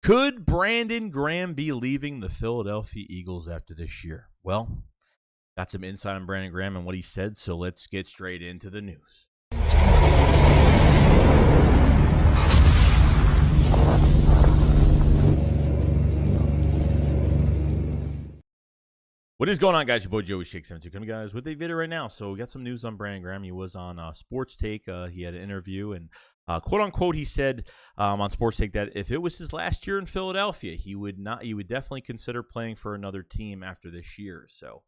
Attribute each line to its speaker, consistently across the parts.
Speaker 1: Could Brandon Graham be leaving the Philadelphia Eagles after this year? Well, got some insight on Brandon Graham and what he said, so let's get straight into the news. What is going on, guys? Your boy Joey Shake72 coming, guys, with a video right now. So we got some news on Brandon Graham. He was on Sports Take. He had an interview, and quote unquote, he said on Sports Take that if it was his last year in Philadelphia, he would definitely consider playing for another team after this year. So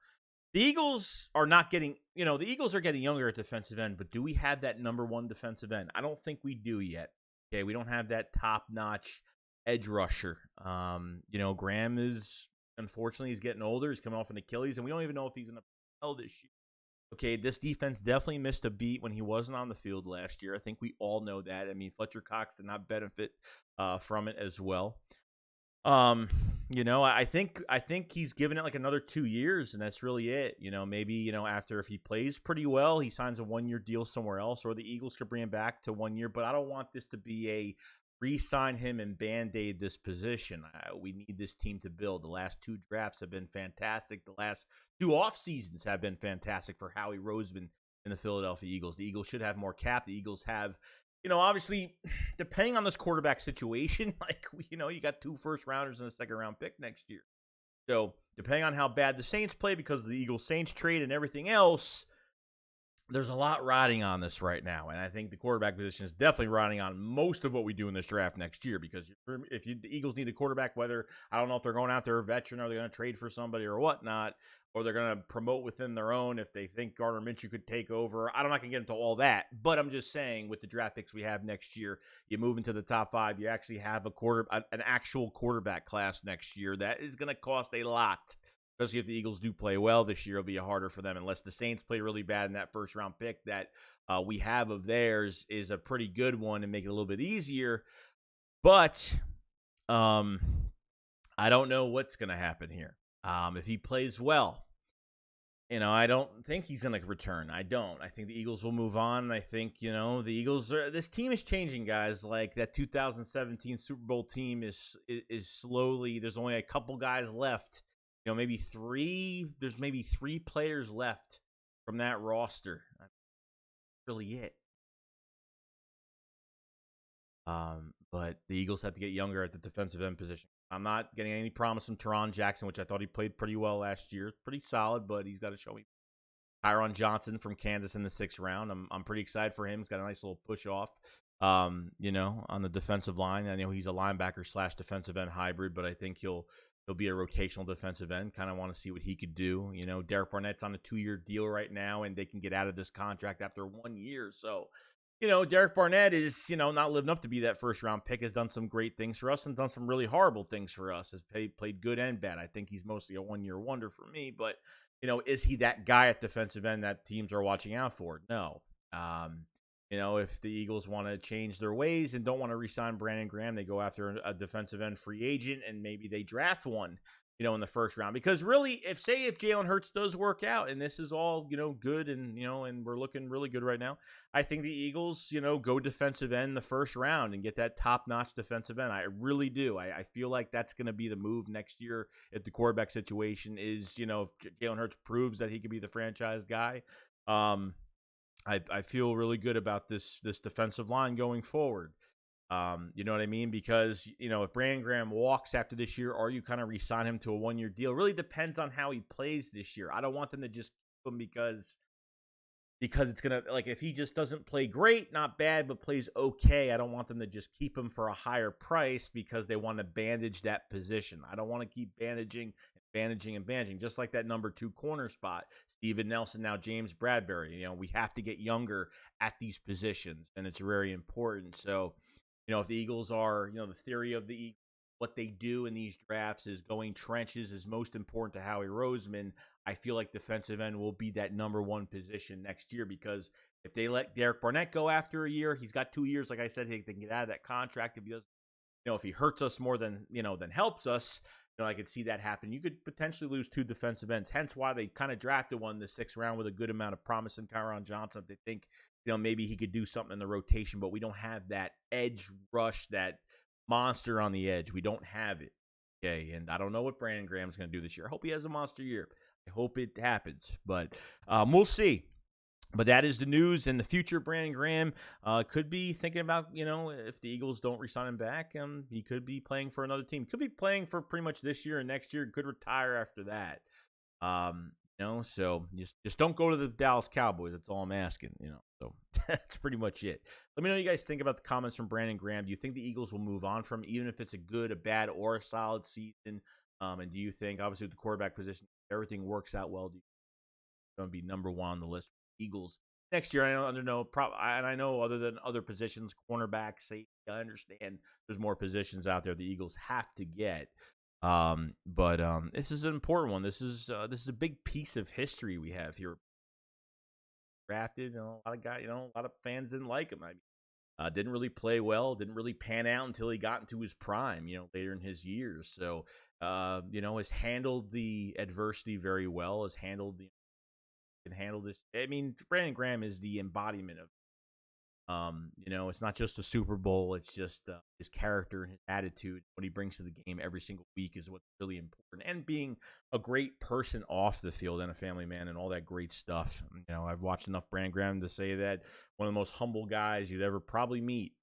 Speaker 1: the Eagles are not getting, the Eagles are getting younger at defensive end, but do we have that number one defensive end? I don't think we do yet. Okay, we don't have that top-notch edge rusher. Graham is. Unfortunately, he's getting older. He's coming off an Achilles, and we don't even know if he's going to play this year. Okay, this defense definitely missed a beat when he wasn't on the field last year. I think we all know that. I mean, Fletcher Cox did not benefit from it as well. I think he's given it like another 2 years, and that's really it. Maybe after, if he plays pretty well, he signs a 1-year deal somewhere else, or the Eagles could bring him back to 1 year. But I don't want this to be a re-sign him and band-aid this position. We need this team to build. The last 2 drafts have been fantastic. The last 2 off seasons have been fantastic for Howie Roseman and the Philadelphia Eagles. The Eagles should have more cap. The Eagles have, obviously, depending on this quarterback situation, you got 2 first-rounders and a second-round pick next year. So depending on how bad the Saints play because of the Eagles-Saints trade and everything else, there's a lot riding on this right now, and I think the quarterback position is definitely riding on most of what we do in this draft next year, because the Eagles need a quarterback, whether, I don't know if they're going after a veteran or they're going to trade for somebody or whatnot, or they're going to promote within their own if they think Gardner Minshew could take over. I'm not going to get into all that, but I'm just saying with the draft picks we have next year, you move into the top 5, you actually have an actual quarterback class next year that is going to cost a lot. Especially if the Eagles do play well this year, it'll be harder for them unless the Saints play really bad and that first-round pick that we have of theirs is a pretty good one and make it a little bit easier. But I don't know what's going to happen here. If he plays well, I don't think he's going to return. I don't. I think the Eagles will move on. And I think, the Eagles this team is changing, guys. Like that 2017 Super Bowl team is slowly, there's only a couple guys left. Maybe 3. There's maybe 3 players left from that roster. That's really it. But the Eagles have to get younger at the defensive end position. I'm not getting any promise from Teron Jackson, which I thought he played pretty well last year. Pretty solid, but he's got to show me. Tyron Johnson from Kansas in the 6th round. I'm pretty excited for him. He's got a nice little push off. On the defensive line. I know he's a linebacker / defensive end hybrid, but I think he'll be a rotational defensive end. Kind of want to see what he could do. Derek Barnett's on a 2-year deal right now, and they can get out of this contract after 1 year. So, Derek Barnett is, not living up to be that first-round pick, has done some great things for us and done some really horrible things for us, has played good and bad. I think he's mostly a 1-year wonder for me, but, is he that guy at defensive end that teams are watching out for? No. If the Eagles want to change their ways and don't want to re-sign Brandon Graham, they go after a defensive end free agent, and maybe they draft one, in the first round. Because really, if Jalen Hurts does work out, and this is all, good, and, and we're looking really good right now, I think the Eagles, go defensive end the first round and get that top-notch defensive end. I really do. I feel like that's going to be the move next year if the quarterback situation is, if Jalen Hurts proves that he could be the franchise guy. I feel really good about this defensive line going forward. You know what I mean? Because, if Brandon Graham walks after this year, or you kind of re-sign him to a 1-year deal, really depends on how he plays this year. I don't want them to just keep him because it's going to, if he just doesn't play great, not bad, but plays okay, I don't want them to just keep him for a higher price because they want to bandage that position. I don't want to keep bandaging, just like that number 2 corner spot. Steven Nelson, now James Bradbury. We have to get younger at these positions, and it's very important. So, if the Eagles are, the theory of the Eagles, what they do in these drafts is going trenches is most important to Howie Roseman. I feel like defensive end will be that number 1 position next year, because if they let Derek Barnett go after a year, he's got 2 years. Like I said, they can get out of that contract. If he does, if he hurts us more than helps us, I could see that happen. You could potentially lose 2 defensive ends. Hence why they kind of drafted one in the 6th round with a good amount of promise in Tyron Johnson. They think, maybe he could do something in the rotation, but we don't have that edge rush that monster on the edge. We don't have it. Okay, and I don't know what Brandon Graham's going to do this year. I hope he has a monster year. I hope it happens, but we'll see. But that is the news in the future. Brandon Graham could be thinking about, if the Eagles don't re-sign him back, he could be playing for another team. Could be playing for pretty much this year and next year. Could retire after that. So just don't go to the Dallas Cowboys. That's all I'm asking. So that's pretty much it. Let me know what you guys think about the comments from Brandon Graham. Do you think the Eagles will move on from him, even if it's a good, a bad, or a solid season? And do you think, obviously, with the quarterback position, if everything works out well, do you think going to be number one on the list for the Eagles next year? I know other than other positions, cornerback, safety, I understand there's more positions out there the Eagles have to get. But this is an important one. This is a big piece of history we have here. Drafted, a lot of guys, a lot of fans didn't like him. Didn't really play well, didn't really pan out until he got into his prime, later in his years. So, has handled the adversity very well, can handle this. I mean, Brandon Graham is the embodiment of, it's not just a Super Bowl. It's just his character and his attitude. What he brings to the game every single week is what's really important. And being a great person off the field and a family man and all that great stuff. I've watched enough Brandon Graham to say that one of the most humble guys you'd ever probably meet.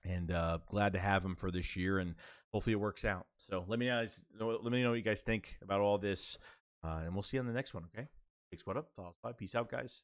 Speaker 1: And glad to have him for this year, and hopefully it works out. So let me know what you guys think about all this, and we'll see you on the next one. Okay, take squad up, follow us. Peace out, guys.